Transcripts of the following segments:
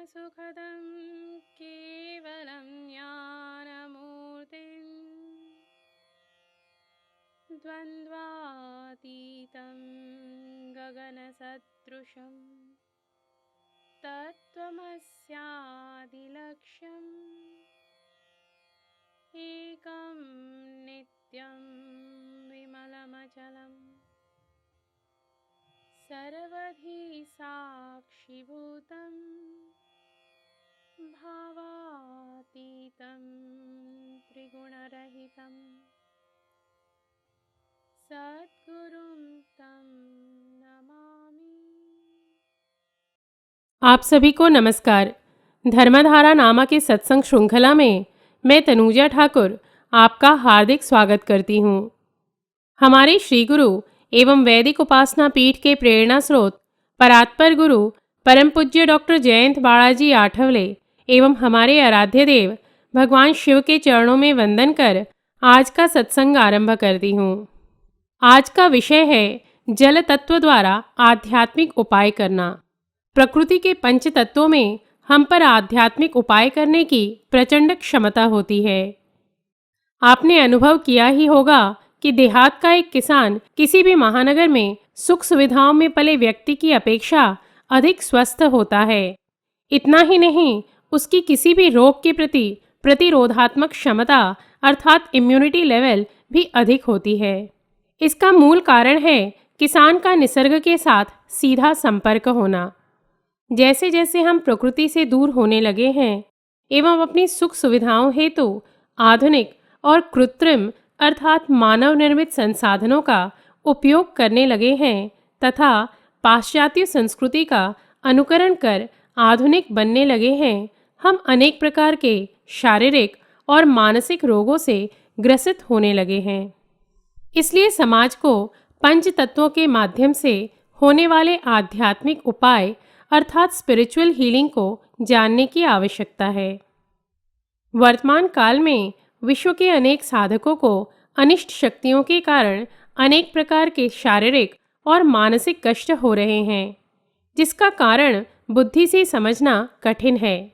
सुखदं केवलं ज्ञानमूर्तिं द्वन्द्वातीतं गगनसदृशं तत्त्वमस्यादिलक्ष्यम् एकं नित्यं विमलमचलं सर्वधी साक्षिभूतं भावातीतं त्रिगुणरहितं सद्गुरुं तं नमामि। आप सभी को नमस्कार। धर्मधारा नामा के सत्संग श्रृंखला में मैं तनुजा ठाकुर आपका हार्दिक स्वागत करती हूँ। हमारे श्री गुरु एवं वैदिक उपासना पीठ के प्रेरणा स्रोत परात्पर गुरु परम पूज्य डॉक्टर जयंत बालाजी आठवले एवं हमारे आराध्य देव भगवान शिव के चरणों में वंदन कर आज का सत्संग आरंभ करती हूँ। आज का विषय है जल तत्व द्वारा आध्यात्मिक उपाय करना। प्रकृति के पंच तत्वों में हम पर आध्यात्मिक उपाय करने की प्रचंड क्षमता होती है। आपने अनुभव किया ही होगा कि देहात का एक किसान किसी भी महानगर में सुख सुविधाओं में पले व्यक्ति की अपेक्षा अधिक स्वस्थ होता है। इतना ही नहीं, उसकी किसी भी रोग के प्रति प्रतिरोधात्मक क्षमता अर्थात इम्यूनिटी लेवल भी अधिक होती है। इसका मूल कारण है किसान का निसर्ग के साथ सीधा संपर्क होना। जैसे जैसे हम प्रकृति से दूर होने लगे हैं एवं अपनी सुख सुविधाओं हेतु आधुनिक और कृत्रिम अर्थात मानव निर्मित संसाधनों का उपयोग करने लगे हैं तथा पाश्चात्य संस्कृति का अनुकरण कर आधुनिक बनने लगे हैं, हम अनेक प्रकार के शारीरिक और मानसिक रोगों से ग्रसित होने लगे हैं। इसलिए समाज को पंच तत्वों के माध्यम से होने वाले आध्यात्मिक उपाय अर्थात स्पिरिचुअल हीलिंग को जानने की आवश्यकता है। वर्तमान काल में विश्व के अनेक साधकों को अनिष्ट शक्तियों के कारण अनेक प्रकार के शारीरिक और मानसिक कष्ट हो रहे हैं, जिसका कारण बुद्धि से समझना कठिन है।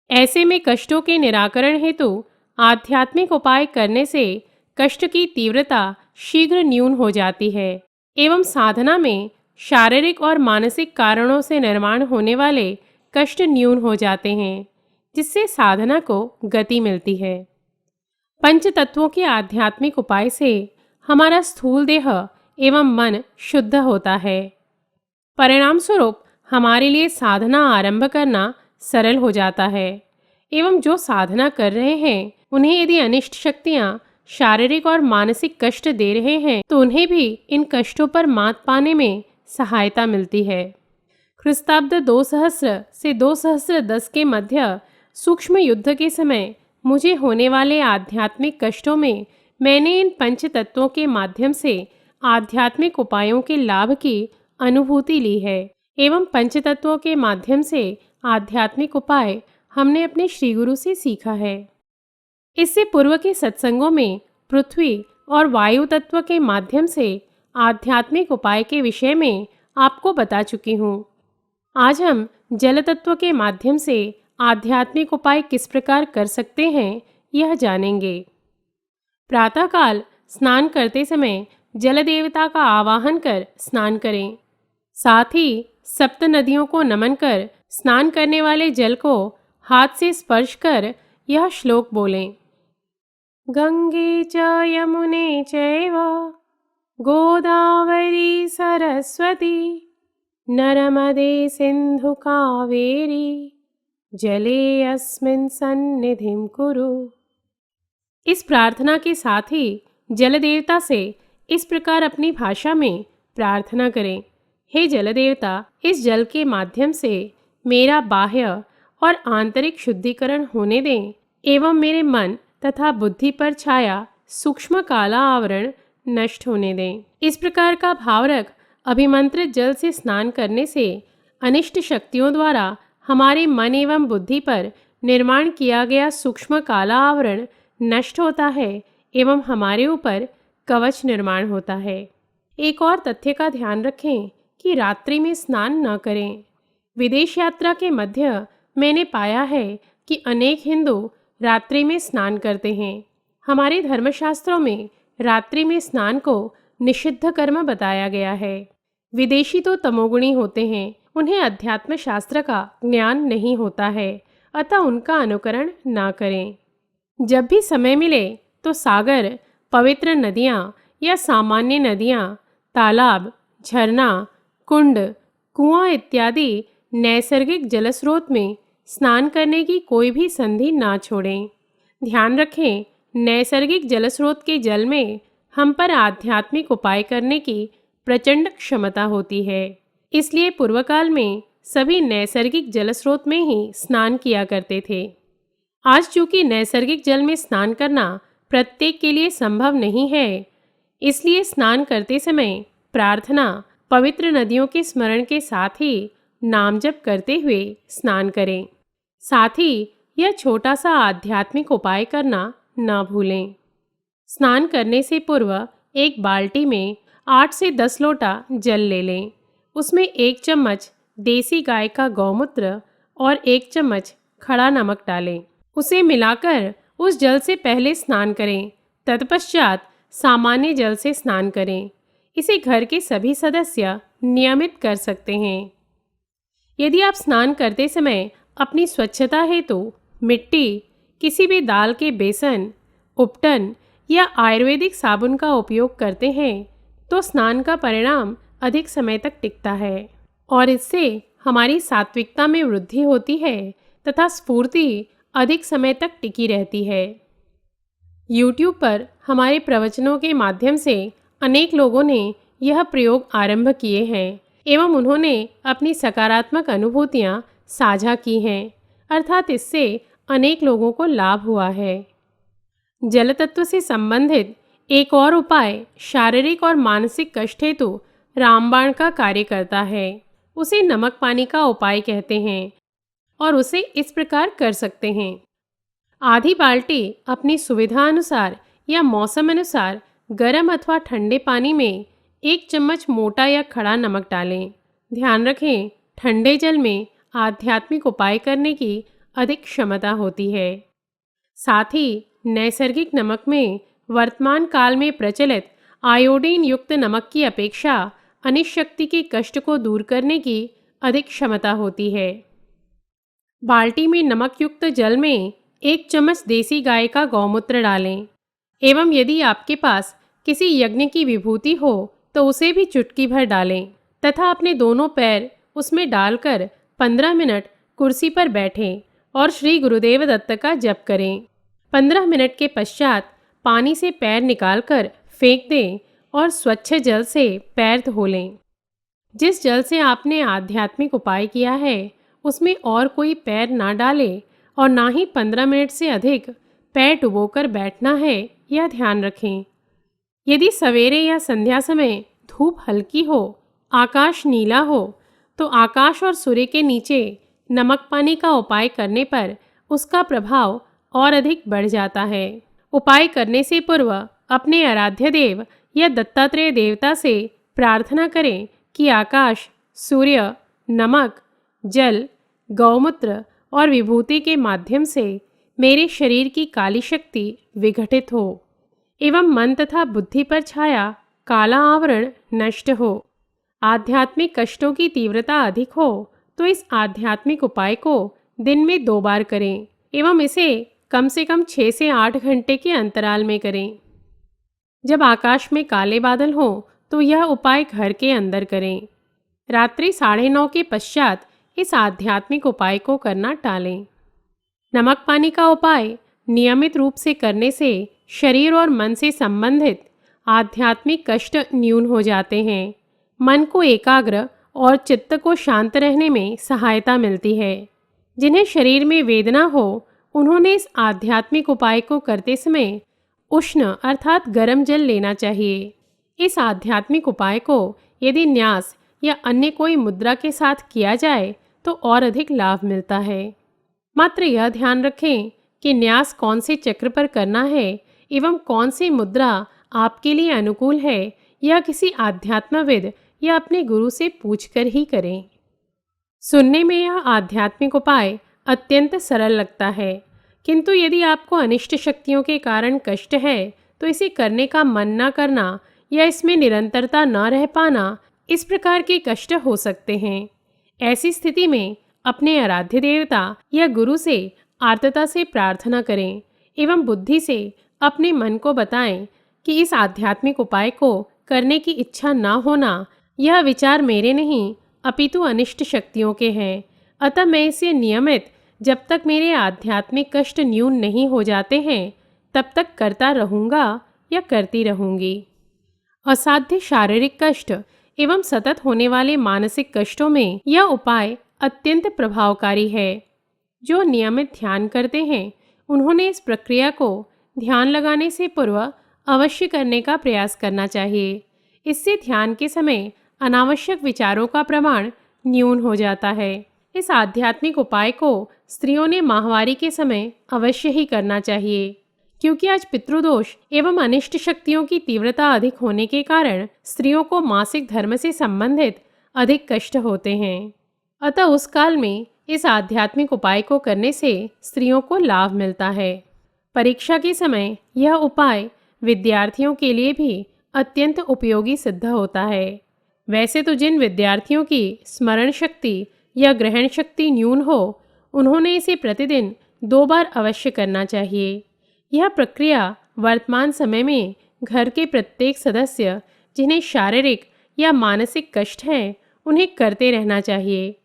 ऐसे में कष्टों के निराकरण हेतु आध्यात्मिक उपाय करने से कष्ट की तीव्रता शीघ्र न्यून हो जाती है एवं साधना में शारीरिक और मानसिक कारणों से निर्माण होने वाले कष्ट न्यून हो जाते हैं, जिससे साधना को गति मिलती है। पंच तत्वों के आध्यात्मिक उपाय से हमारा स्थूल देह एवं मन शुद्ध होता है। परिणाम स्वरूप हमारे लिए साधना आरंभ करना सरल हो जाता है एवं जो साधना कर रहे हैं उन्हें यदि अनिष्ट शक्तियाँ शारीरिक और मानसिक कष्ट दे रहे हैं तो उन्हें भी इन कष्टों पर मात पाने में सहायता मिलती है। ख्रिस्ताब्द 2000 से 2010 के मध्य सूक्ष्म युद्ध के समय मुझे होने वाले आध्यात्मिक कष्टों में मैंने इन पंच तत्वों के माध्यम से आध्यात्मिक उपायों के लाभ की अनुभूति ली है एवं पंच तत्वों के माध्यम से आध्यात्मिक उपाय हमने अपने श्री गुरु से सीखा है। इससे पूर्व के सत्संगों में पृथ्वी और वायु तत्व के माध्यम से आध्यात्मिक उपाय के विषय में आपको बता चुकी हूँ। आज हम जल तत्व के माध्यम से आध्यात्मिक उपाय किस प्रकार कर सकते हैं यह जानेंगे। प्रातःकाल स्नान करते समय जल देवता का आवाहन कर स्नान करें। साथ ही सप्त नदियों को नमन कर स्नान करने वाले जल को हाथ से स्पर्श कर यह श्लोक बोलें। गंगे च यमुने चैव गोदावरी सरस्वती नर्मदे सिंधु कावेरी जले अस्मिन् सन्निधिं कुरु। इस प्रार्थना के साथ ही जल देवता से इस प्रकार अपनी भाषा में प्रार्थना करें। हे जल देवता, इस जल के माध्यम से मेरा बाह्य और आंतरिक शुद्धिकरण होने दें एवं मेरे मन तथा बुद्धि पर छाया सूक्ष्म काला आवरण नष्ट होने दें। इस प्रकार का भाव रख अभिमंत्रित जल से स्नान करने से अनिष्ट शक्तियों द्वारा हमारे मन एवं बुद्धि पर निर्माण किया गया सूक्ष्म काला आवरण नष्ट होता है एवं हमारे ऊपर कवच निर्माण होता है। एक और तथ्य का ध्यान रखें कि रात्रि में स्नान न करें। विदेश यात्रा के मध्य मैंने पाया है कि अनेक हिंदू रात्रि में स्नान करते हैं। हमारे धर्मशास्त्रों में रात्रि में स्नान को निषिद्ध कर्म बताया गया है। विदेशी तो तमोगुणी होते हैं, उन्हें अध्यात्म शास्त्र का ज्ञान नहीं होता है, अतः उनका अनुकरण ना करें। जब भी समय मिले तो सागर, पवित्र नदियाँ या सामान्य नदियाँ, तालाब, झरना, कुंड, कुआं इत्यादि नैसर्गिक जलस्रोत में स्नान करने की कोई भी संधि ना छोड़ें। ध्यान रखें, नैसर्गिक जलस्रोत के जल में हम पर आध्यात्मिक उपाय करने की प्रचंड क्षमता होती है। इसलिए पूर्वकाल में सभी नैसर्गिक जलस्रोत में ही स्नान किया करते थे। आज चूंकि नैसर्गिक जल में स्नान करना प्रत्येक के लिए संभव नहीं है, इसलिए स्नान करते समय प्रार्थना, पवित्र नदियों के स्मरण के साथ ही नाम जप करते हुए स्नान करें। साथ ही यह छोटा सा आध्यात्मिक उपाय करना न भूलें। स्नान करने से पूर्व एक बाल्टी में 8 से 10 लोटा जल ले लें। उसमें 1 चम्मच देसी गाय का गौमूत्र और 1 चम्मच खड़ा नमक डालें। उसे मिलाकर उस जल से पहले स्नान करें, तत्पश्चात सामान्य जल से स्नान करें। इसे घर के सभी सदस्य नियमित कर सकते हैं। यदि आप स्नान करते समय अपनी स्वच्छता हेतु मिट्टी, किसी भी दाल के बेसन, उपटन या आयुर्वेदिक साबुन का उपयोग करते हैं तो स्नान का परिणाम अधिक समय तक टिकता है और इससे हमारी सात्विकता में वृद्धि होती है तथा स्फूर्ति अधिक समय तक टिकी रहती है। YouTube पर हमारे प्रवचनों के माध्यम से अनेक लोगों ने यह प्रयोग आरंभ किए हैं एवं उन्होंने अपनी सकारात्मक अनुभूतियाँ साझा की हैं, अर्थात इससे अनेक लोगों को लाभ हुआ है। जल तत्व से संबंधित एक और उपाय शारीरिक और मानसिक कष्ट हेतु रामबाण का कार्य करता है। उसे नमक पानी का उपाय कहते हैं और उसे इस प्रकार कर सकते हैं। आधी बाल्टी अपनी सुविधा अनुसार या मौसम अनुसार गर्म अथवा ठंडे पानी में 1 चम्मच मोटा या खड़ा नमक डालें। ध्यान रखें, ठंडे जल में आध्यात्मिक उपाय करने की अधिक क्षमता होती है। साथ ही नैसर्गिक नमक में वर्तमान काल में प्रचलित आयोडीन युक्त नमक की अपेक्षा अनिशक्ति के कष्ट को दूर करने की अधिक क्षमता होती है। बाल्टी में नमक युक्त जल में 1 चम्मच देसी गाय का गौमूत्र डालें एवं यदि आपके पास किसी यज्ञ की विभूति हो तो उसे भी चुटकी भर डालें तथा अपने दोनों पैर उसमें डालकर 15 मिनट कुर्सी पर बैठें और श्री गुरुदेव दत्त का जप करें। 15 मिनट के पश्चात पानी से पैर निकालकर फेंक दें और स्वच्छ जल से पैर धो लें। जिस जल से आपने आध्यात्मिक उपाय किया है उसमें और कोई पैर ना डालें और ना ही 15 मिनट से अधिक पैर डुबोकर बैठना है, यह ध्यान रखें। यदि सवेरे या संध्या समय धूप हल्की हो, आकाश नीला हो तो आकाश और सूर्य के नीचे नमक पानी का उपाय करने पर उसका प्रभाव और अधिक बढ़ जाता है। उपाय करने से पूर्व अपने आराध्य देव या दत्तात्रेय देवता से प्रार्थना करें कि आकाश, सूर्य, नमक, जल, गौमूत्र और विभूति के माध्यम से मेरे शरीर की काली शक्ति विघटित हो एवं मन तथा बुद्धि पर छाया काला आवरण नष्ट हो। आध्यात्मिक कष्टों की तीव्रता अधिक हो तो इस आध्यात्मिक उपाय को दिन में 2 बार करें एवं इसे कम से कम 6 से 8 घंटे के अंतराल में करें। जब आकाश में काले बादल हों तो यह उपाय घर के अंदर करें। रात्रि 9:30 के पश्चात इस आध्यात्मिक उपाय को करना टालें। नमक पानी का उपाय नियमित रूप से करने से शरीर और मन से संबंधित आध्यात्मिक कष्ट न्यून हो जाते हैं। मन को एकाग्र और चित्त को शांत रहने में सहायता मिलती है। जिन्हें शरीर में वेदना हो उन्होंने इस आध्यात्मिक उपाय को करते समय उष्ण अर्थात गर्म जल लेना चाहिए। इस आध्यात्मिक उपाय को यदि न्यास या अन्य कोई मुद्रा के साथ किया जाए तो और अधिक लाभ मिलता है। मात्र यह ध्यान रखें कि न्यास कौन से चक्र पर करना है एवं कौन सी मुद्रा आपके लिए अनुकूल है, यह किसी आध्यात्मविद या अपने गुरु से पूछकर ही करें। सुनने में यह आध्यात्मिक उपाय अत्यंत सरल लगता है, किंतु यदि आपको अनिष्ट शक्तियों के कारण कष्ट है तो इसे करने का मन न करना या इसमें निरंतरता न रह पाना, इस प्रकार के कष्ट हो सकते हैं। ऐसी स्थिति में अपने आराध्य देवता या गुरु से आर्तता से प्रार्थना करें एवं बुद्धि से अपने मन को बताएं कि इस आध्यात्मिक उपाय को करने की इच्छा न होना, यह विचार मेरे नहीं अपितु अनिष्ट शक्तियों के हैं। अतः मैं इसे नियमित जब तक मेरे आध्यात्मिक कष्ट न्यून नहीं हो जाते हैं तब तक करता रहूँगा या करती रहूँगी। असाध्य शारीरिक कष्ट एवं सतत होने वाले मानसिक कष्टों में यह उपाय अत्यंत प्रभावकारी है। जो नियमित ध्यान करते हैं उन्होंने इस प्रक्रिया को ध्यान लगाने से पूर्व अवश्य करने का प्रयास करना चाहिए। इससे ध्यान के समय अनावश्यक विचारों का प्रमाण न्यून हो जाता है। इस आध्यात्मिक उपाय को स्त्रियों ने माहवारी के समय अवश्य ही करना चाहिए, क्योंकि आज पितृदोष एवं अनिष्ट शक्तियों की तीव्रता अधिक होने के कारण स्त्रियों को मासिक धर्म से संबंधित अधिक कष्ट होते हैं। अतः उस काल में इस आध्यात्मिक उपाय को करने से स्त्रियों को लाभ मिलता है। परीक्षा के समय यह उपाय विद्यार्थियों के लिए भी अत्यंत उपयोगी सिद्ध होता है। वैसे तो जिन विद्यार्थियों की स्मरण शक्ति या ग्रहण शक्ति न्यून हो, उन्होंने इसे प्रतिदिन 2 बार अवश्य करना चाहिए। यह प्रक्रिया वर्तमान समय में घर के प्रत्येक सदस्य जिन्हें शारीरिक या मानसिक कष्ट हैं, उन्हें करते रहना चाहिए।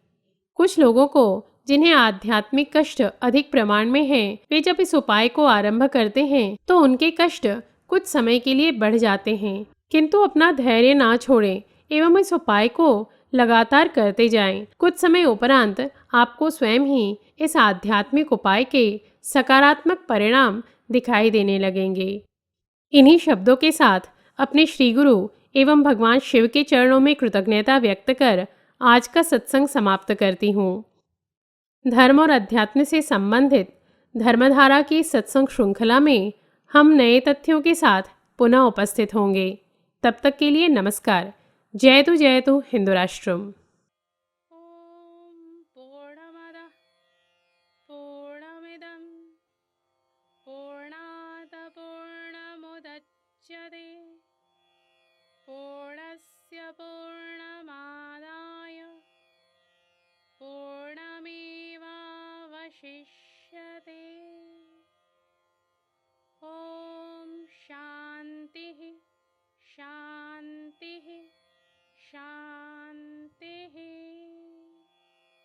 कुछ लोगों को जिन्हें आध्यात्मिक कष्ट अधिक प्रमाण में हैं, वे जब इस उपाय को आरंभ करते हैं तो उनके कष्ट कुछ समय के लिए बढ़ जाते हैं, किंतु अपना धैर्य ना छोड़ें एवं इस उपाय को लगातार करते जाएं। कुछ समय उपरांत आपको स्वयं ही इस आध्यात्मिक उपाय के सकारात्मक परिणाम दिखाई देने लगेंगे। इन्हीं शब्दों के साथ अपने श्री गुरु एवं भगवान शिव के चरणों में कृतज्ञता व्यक्त कर आज का सत्संग समाप्त करती हूँ। धर्म और अध्यात्म से संबंधित धर्मधारा की सत्संग श्रृंखला में हम नए तथ्यों के साथ पुनः उपस्थित होंगे। तब तक के लिए नमस्कार। जयतु हिंदू राष्ट्रम। ॐ पूर्णमदः पूर्णमिदं पूर्णात् पूर्णमुदच्यते पूर्णस्य पूर्णमादाय पूर्णमेवावशिष्यते।